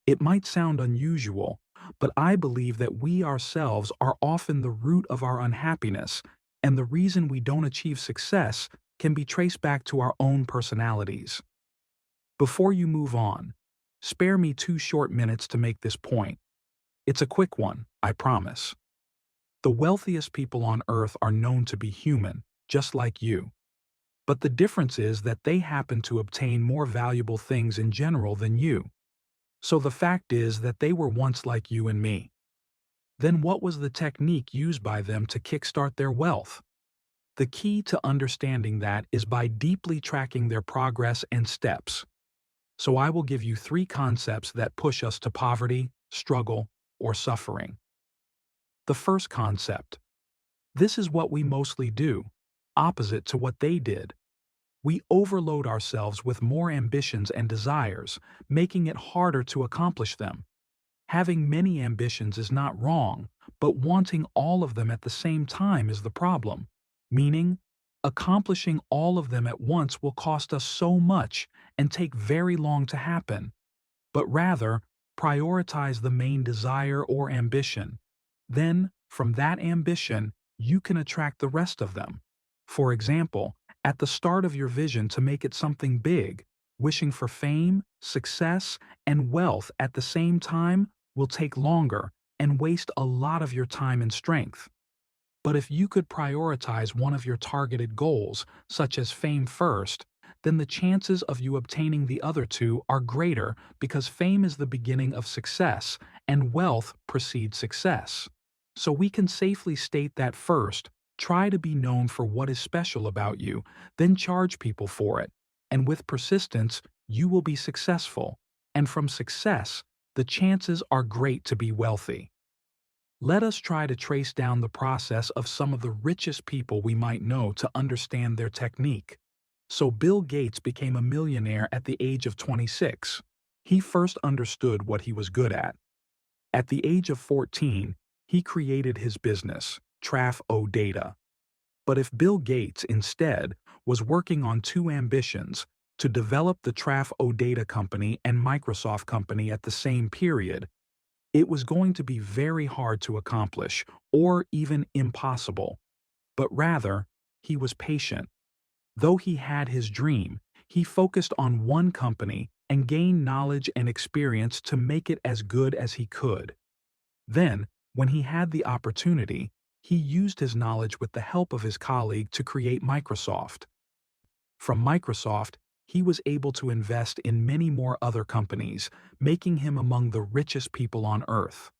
It might sound unusual, but I believe that we ourselves are often the root of our unhappiness, and the reason we don't achieve success can be traced back to our own personalities. Before you move on, spare me 2 short minutes to make this point. It's a quick one, I promise. The wealthiest people on earth are known to be human, just like you. But the difference is that they happen to obtain more valuable things in general than you. So the fact is that they were once like you and me. Then what was the technique used by them to kickstart their wealth? The key to understanding that is by deeply tracking their progress and steps. So I will give you 3 concepts that push us to poverty, struggle, or suffering. The first concept. This is what we mostly do, opposite to what they did. We overload ourselves with more ambitions and desires, making it harder to accomplish them. Having many ambitions is not wrong, but wanting all of them at the same time is the problem. Meaning, accomplishing all of them at once will cost us so much and take very long to happen. But rather, prioritize the main desire or ambition. Then, from that ambition, you can attract the rest of them. For example, at the start of your vision to make it something big, wishing for fame, success, and wealth at the same time will take longer and waste a lot of your time and strength. But if you could prioritize one of your targeted goals, such as fame first, then the chances of you obtaining the other two are greater because fame is the beginning of success and wealth precedes success. So we can safely state that first, try to be known for what is special about you, then charge people for it. And with persistence, you will be successful. And from success, the chances are great to be wealthy. Let us try to trace down the process of some of the richest people we might know to understand their technique. So Bill Gates became a millionaire at the age of 26. He first understood what he was good at. At the age of 14, he created his business, Data. But if Bill Gates, instead, was working on 2 ambitions, to develop the Data company and Microsoft company at the same period, it was going to be very hard to accomplish, or even impossible. But rather, he was patient. Though he had his dream, he focused on one company and gained knowledge and experience to make it as good as he could. Then, when he had the opportunity, he used his knowledge with the help of his colleague to create Microsoft. From Microsoft, he was able to invest in many more other companies, making him among the richest people on Earth.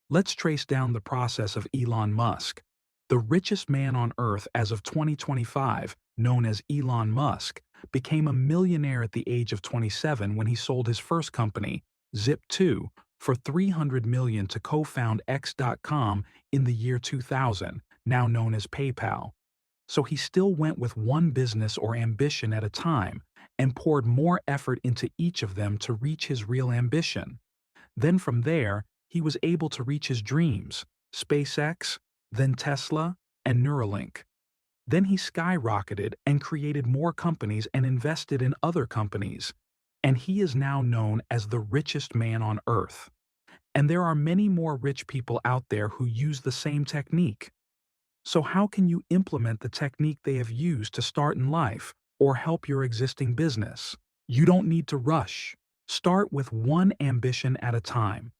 Let's trace down the process of Elon Musk. The richest man on Earth as of 2025, known as Elon Musk, became a millionaire at the age of 27 when he sold his first company, Zip2, for $300 million to co-found X.com in the year 2000, now known as PayPal. So he still went with one business or ambition at a time and poured more effort into each of them to reach his real ambition. Then from there, he was able to reach his dreams, SpaceX, then Tesla, and Neuralink. Then he skyrocketed and created more companies and invested in other companies. And he is now known as the richest man on Earth. And there are many more rich people out there who use the same technique. So how can you implement the technique they have used to start in life or help your existing business? You don't need to rush. Start with one ambition at a time.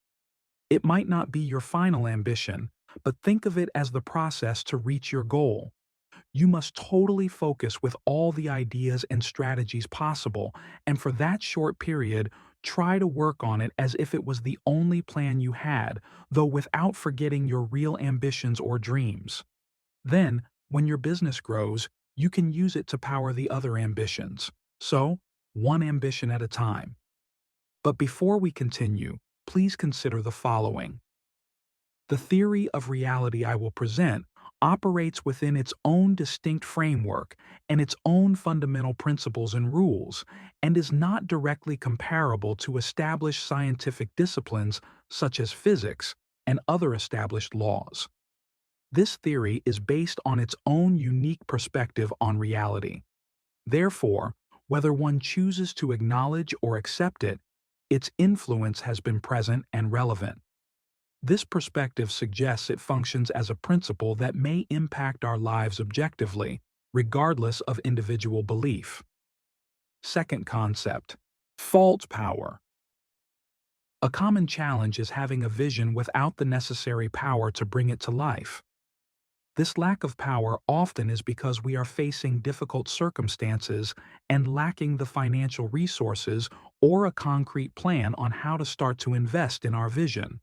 It might not be your final ambition, but think of it as the process to reach your goal. You must totally focus with all the ideas and strategies possible, and for that short period, try to work on it as if it was the only plan you had, though without forgetting your real ambitions or dreams. Then, when your business grows, you can use it to power the other ambitions. So, one ambition at a time. But before we continue, please consider the following. The theory of reality I will present operates within its own distinct framework and its own fundamental principles and rules, and is not directly comparable to established scientific disciplines such as physics and other established laws. This theory is based on its own unique perspective on reality. Therefore, whether one chooses to acknowledge or accept it, its influence has been present and relevant. This perspective suggests it functions as a principle that may impact our lives objectively, regardless of individual belief. Second concept, false power. A common challenge is having a vision without the necessary power to bring it to life. This lack of power often is because we are facing difficult circumstances and lacking the financial resources or a concrete plan on how to start to invest in our vision.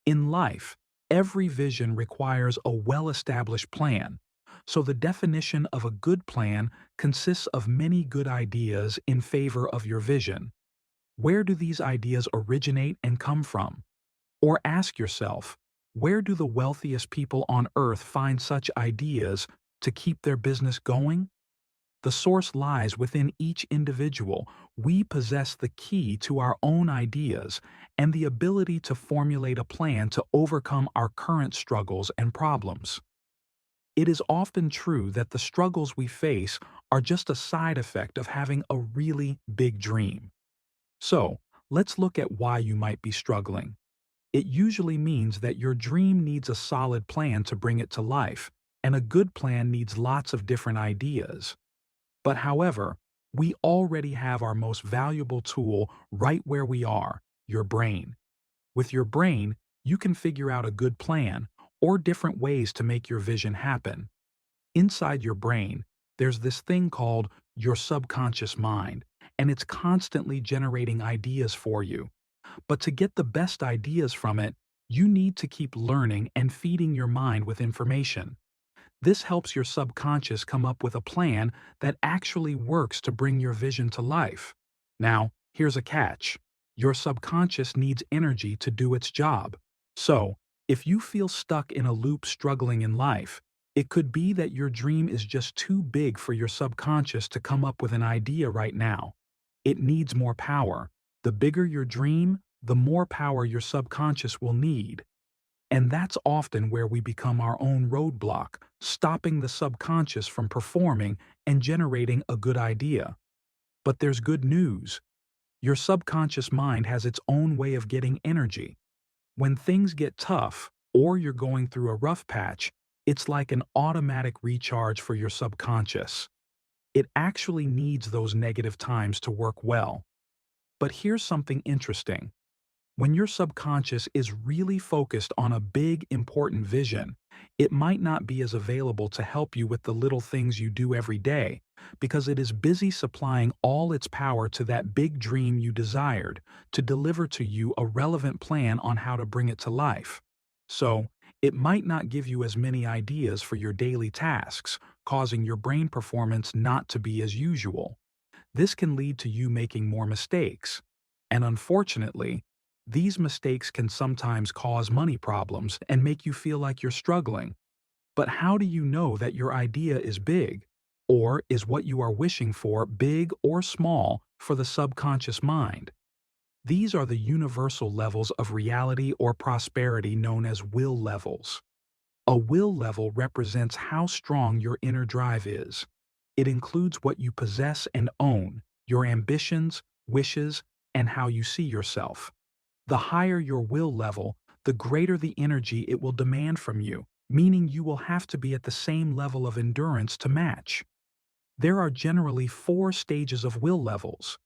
In life, every vision requires a well-established plan, so the definition of a good plan consists of many good ideas in favor of your vision. Where do these ideas originate and come from? Or ask yourself, where do the wealthiest people on earth find such ideas to keep their business going? The source lies within each individual. We possess the key to our own ideas and the ability to formulate a plan to overcome our current struggles and problems. It is often true that the struggles we face are just a side effect of having a really big dream. So, let's look at why you might be struggling. It usually means that your dream needs a solid plan to bring it to life, and a good plan needs lots of different ideas. But however, we already have our most valuable tool right where we are, your brain. With your brain, you can figure out a good plan or different ways to make your vision happen. Inside your brain, there's this thing called your subconscious mind, and it's constantly generating ideas for you. But to get the best ideas from it, you need to keep learning and feeding your mind with information. This helps your subconscious come up with a plan that actually works to bring your vision to life. Now, here's a catch. Your subconscious needs energy to do its job. So, if you feel stuck in a loop struggling in life, it could be that your dream is just too big for your subconscious to come up with an idea right now. It needs more power. The bigger your dream, the more power your subconscious will need. And that's often where we become our own roadblock, stopping the subconscious from performing and generating a good idea. But there's good news. Your subconscious mind has its own way of getting energy. When things get tough, or you're going through a rough patch, it's like an automatic recharge for your subconscious. It actually needs those negative times to work well. But here's something interesting. When your subconscious is really focused on a big, important vision, it might not be as available to help you with the little things you do every day because it is busy supplying all its power to that big dream you desired to deliver to you a relevant plan on how to bring it to life. So, it might not give you as many ideas for your daily tasks, causing your brain performance not to be as usual. This can lead to you making more mistakes. And unfortunately, these mistakes can sometimes cause money problems and make you feel like you're struggling. But how do you know that your idea is big? Or is what you are wishing for big or small for the subconscious mind? These are the universal levels of reality or prosperity known as will levels. A will level represents how strong your inner drive is. It includes what you possess and own, your ambitions, wishes, and how you see yourself. The higher your will level, the greater the energy it will demand from you, meaning you will have to be at the same level of endurance to match. There are generally 4 stages of will levels.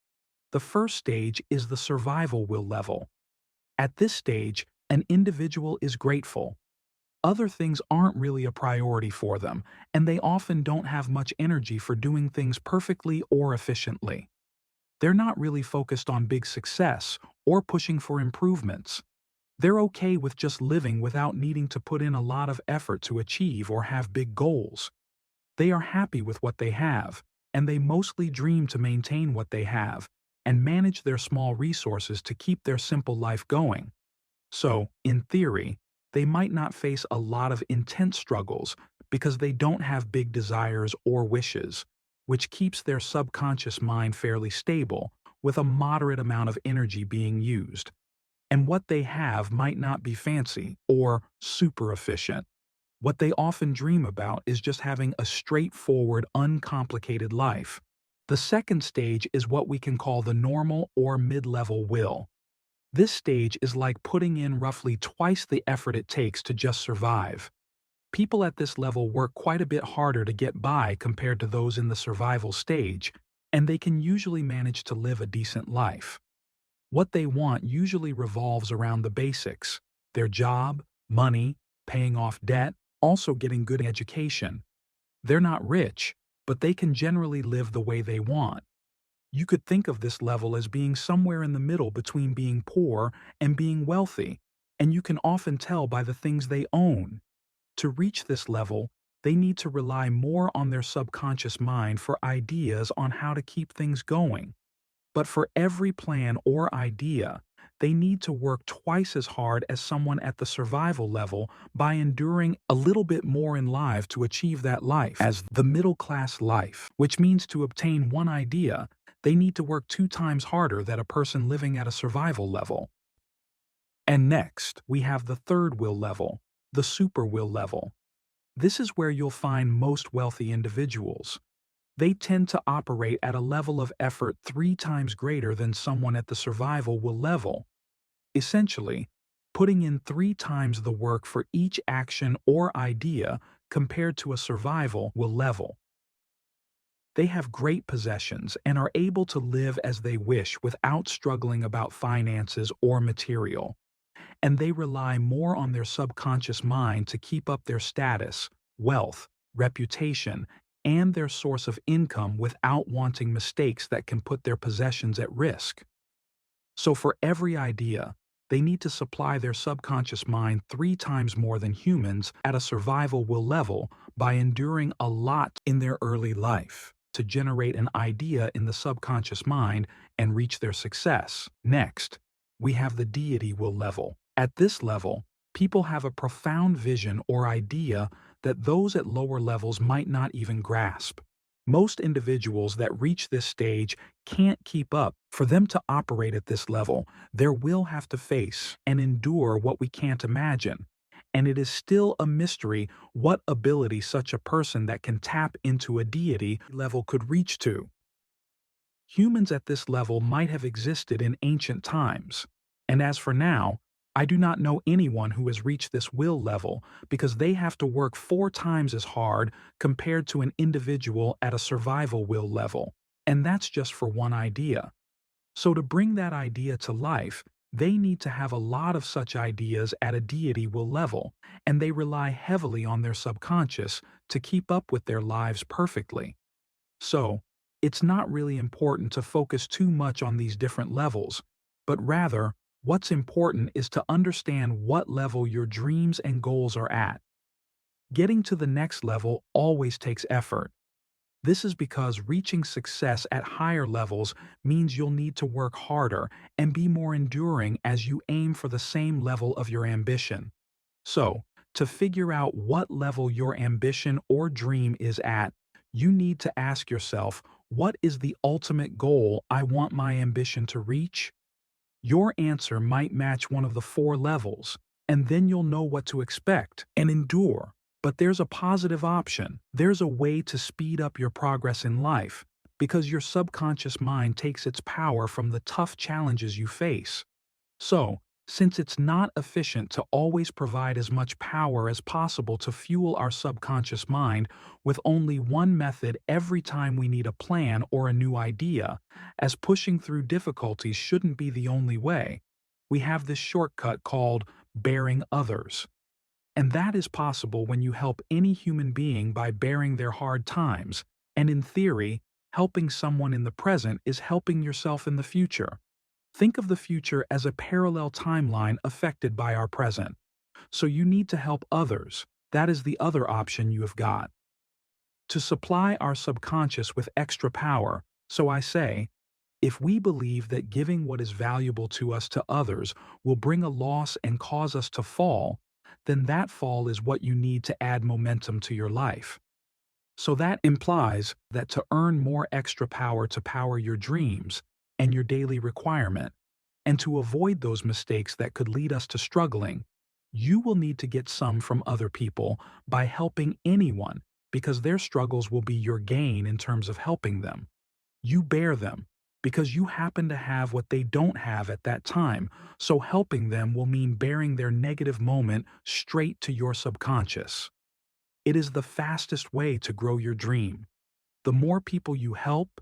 The first stage is the survival will level. At this stage, an individual is grateful. Other things aren't really a priority for them, and they often don't have much energy for doing things perfectly or efficiently. They're not really focused on big success or pushing for improvements. They're okay with just living without needing to put in a lot of effort to achieve or have big goals. They are happy with what they have, and they mostly dream to maintain what they have and manage their small resources to keep their simple life going. So, in theory, they might not face a lot of intense struggles because they don't have big desires or wishes, which keeps their subconscious mind fairly stable with a moderate amount of energy being used. And what they have might not be fancy or super efficient. What they often dream about is just having a straightforward, uncomplicated life. The second stage is what we can call the normal or mid-level will. This stage is like putting in roughly twice the effort it takes to just survive. People at this level work quite a bit harder to get by compared to those in the survival stage, and they can usually manage to live a decent life. What they want usually revolves around the basics: their job, money, paying off debt, also getting good education. They're not rich, but they can generally live the way they want. You could think of this level as being somewhere in the middle between being poor and being wealthy, and you can often tell by the things they own. To reach this level, they need to rely more on their subconscious mind for ideas on how to keep things going. But for every plan or idea, they need to work twice as hard as someone at the survival level by enduring a little bit more in life to achieve that life as the middle class life, which means to obtain one idea, they need to work 2 times harder than a person living at a survival level. And next, we have the third will level, the super will level. This is where you'll find most wealthy individuals. They tend to operate at a level of effort 3 times greater than someone at the survival will level. Essentially, putting in 3 times the work for each action or idea compared to a survival will level. They have great possessions and are able to live as they wish without struggling about finances or material. And they rely more on their subconscious mind to keep up their status, wealth, reputation, and their source of income without wanting mistakes that can put their possessions at risk. So for every idea, they need to supply their subconscious mind 3 times more than humans at a survival will level by enduring a lot in their early life to generate an idea in the subconscious mind and reach their success. Next, we have the deity will level. At this level, people have a profound vision or idea that those at lower levels might not even grasp. Most individuals that reach this stage can't keep up. For them to operate at this level, there will have to face and endure what we can't imagine. And it is still a mystery what ability such a person that can tap into a deity level could reach to. Humans at this level might have existed in ancient times. And as for now, I do not know anyone who has reached this will level because they have to work 4 times as hard compared to an individual at a survival will level. And that's just for one idea. So to bring that idea to life, they need to have a lot of such ideas at a deity will level, and they rely heavily on their subconscious to keep up with their lives perfectly. So, it's not really important to focus too much on these different levels, but rather, what's important is to understand what level your dreams and goals are at. Getting to the next level always takes effort. This is because reaching success at higher levels means you'll need to work harder and be more enduring as you aim for the same level of your ambition. So, to figure out what level your ambition or dream is at, you need to ask yourself, what is the ultimate goal I want my ambition to reach? Your answer might match one of the 4 levels, and then you'll know what to expect and endure. But there's a positive option. There's a way to speed up your progress in life, because your subconscious mind takes its power from the tough challenges you face. So, since it's not efficient to always provide as much power as possible to fuel our subconscious mind with only one method every time we need a plan or a new idea, as pushing through difficulties shouldn't be the only way, we have this shortcut called bearing others. And that is possible when you help any human being by bearing their hard times, and in theory, helping someone in the present is helping yourself in the future. Think of the future as a parallel timeline affected by our present. So you need to help others. That is the other option you have got. To supply our subconscious with extra power, so I say, if we believe that giving what is valuable to us to others will bring a loss and cause us to fall, then that fall is what you need to add momentum to your life. So that implies that to earn more extra power to power your dreams and your daily requirement, and to avoid those mistakes that could lead us to struggling, you will need to get some from other people by helping anyone, because their struggles will be your gain in terms of helping them. You bear them, because you happen to have what they don't have at that time, so helping them will mean bearing their negative moment straight to your subconscious. It is the fastest way to grow your dream. The more people you help,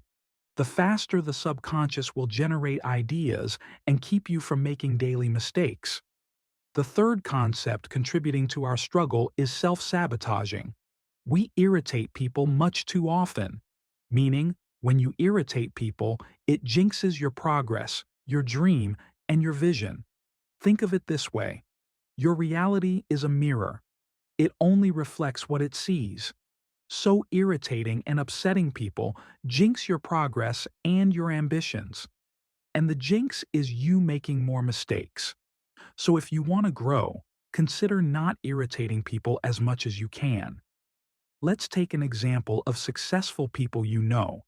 the faster the subconscious will generate ideas and keep you from making daily mistakes. The third concept contributing to our struggle is self-sabotaging. We irritate people much too often, meaning when you irritate people, it jinxes your progress, your dream, and your vision. Think of it this way. Your reality is a mirror. It only reflects what it sees. So irritating and upsetting people jinx your progress and your ambitions. And the jinx is you making more mistakes. So if you want to grow, consider not irritating people as much as you can. Let's take an example of successful people you know.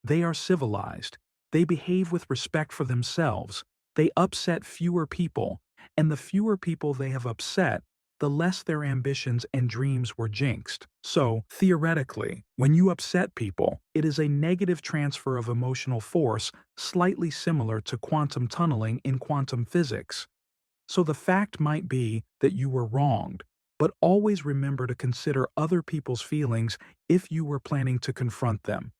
They are civilized, they behave with respect for themselves, they upset fewer people, and the fewer people they have upset, the less their ambitions and dreams were jinxed. So, theoretically, when you upset people, it is a negative transfer of emotional force slightly similar to quantum tunneling in quantum physics. So the fact might be that you were wronged, but always remember to consider other people's feelings if you were planning to confront them.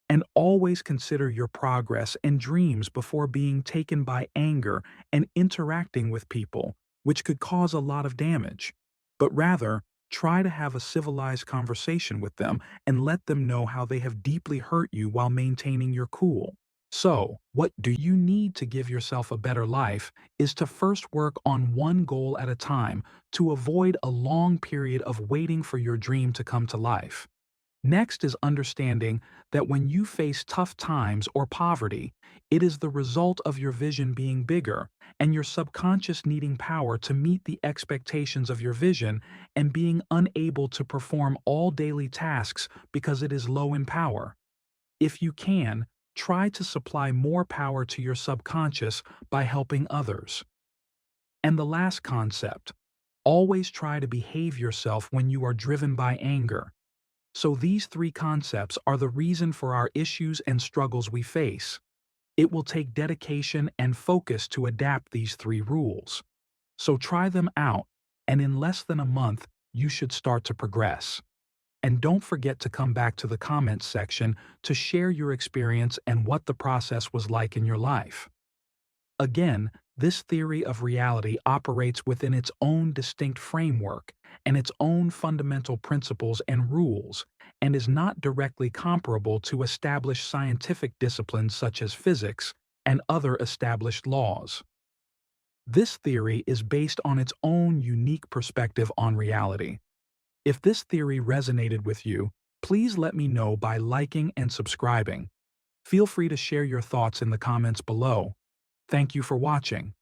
And always consider your progress and dreams before being taken by anger and interacting with people, which could cause a lot of damage. But rather, try to have a civilized conversation with them and let them know how they have deeply hurt you while maintaining your cool. So, what do you need to give yourself a better life is to first work on one goal at a time to avoid a long period of waiting for your dream to come to life. Next is understanding that when you face tough times or poverty, it is the result of your vision being bigger and your subconscious needing power to meet the expectations of your vision and being unable to perform all daily tasks because it is low in power. If you can, try to supply more power to your subconscious by helping others. And the last concept, always try to behave yourself when you are driven by anger. So these three concepts are the reason for our issues and struggles we face. It will take dedication and focus to adapt these three rules. So try them out, and in less than a month, you should start to progress. And don't forget to come back to the comments section to share your experience and what the process was like in your life. Again, this theory of reality operates within its own distinct framework and its own fundamental principles and rules, and is not directly comparable to established scientific disciplines such as physics and other established laws. This theory is based on its own unique perspective on reality. If this theory resonated with you, please let me know by liking and subscribing. Feel free to share your thoughts in the comments below. Thank you for watching.